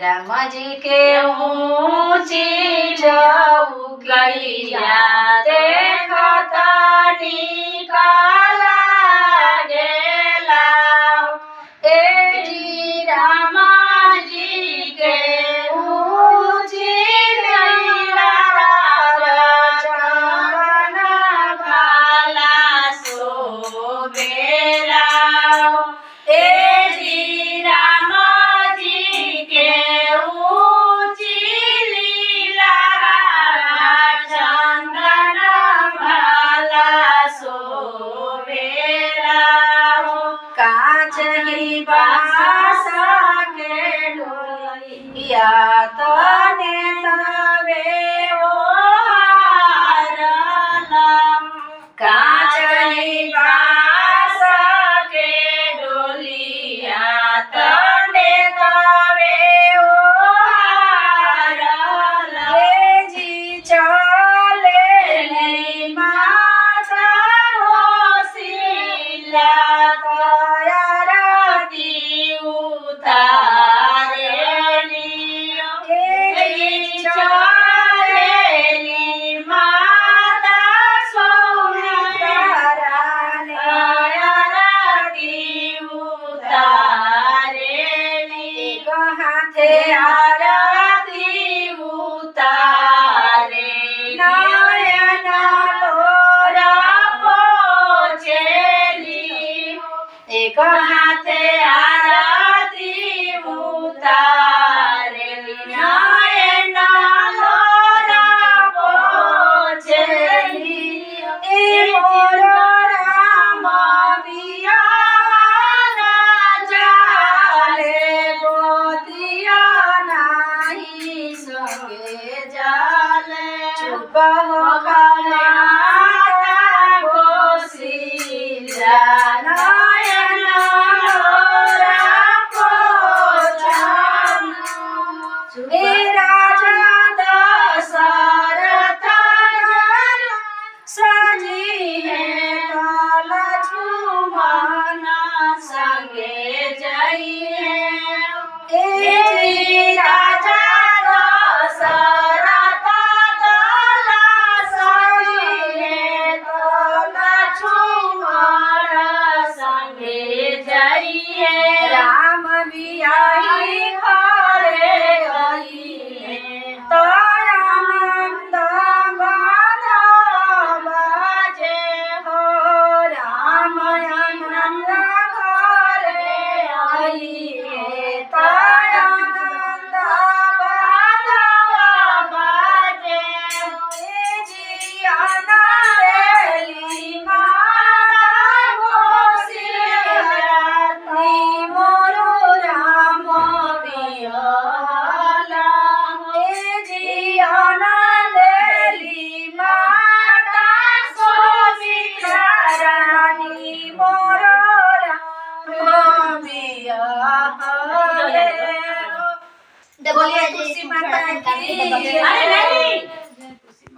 राम जी के ऊंची जाऊ गैया देखता निकाला गेला ए जी राम जी के ऊंची गैया चरण भाला सोबेला ए जी राम जी के ऊंची लीला चंदन भाला सोबेला कांच ही बांस के डोलिया तने तवे ओ हारला कांच ही बांस के डोलिया तने तवे ओ हारला जी चले माता होसिला आरती उतारेली चलेली माता सौमित्राने आरती उतारेली हाथे आरती उतारे नयन लोरा पोछेली एक हाथे आरती उतारे नयन लोरा पोछेली ए मोर राम बिया ना जाले गोतिया नाही संगे जाले चुप हो खाना गोसिला नयन लोरा पोछाम ए राजा दशरथ सजी है काल छुमाना संगे जाइए ए राजा दशरथ दला सजी है काल छुमाना संगे जाइए राम बियाही घरे आइए तो आनंद बाजे हो राम आनंद घरे आइए तो आनंद बाजे जी अनारेली माता होशियारी मोरो राम बिहाला ए जी अनारेली माता सोमित्रानी मोरो राम बिहाला। बोलिए तुलसी माता की। अरे नहीं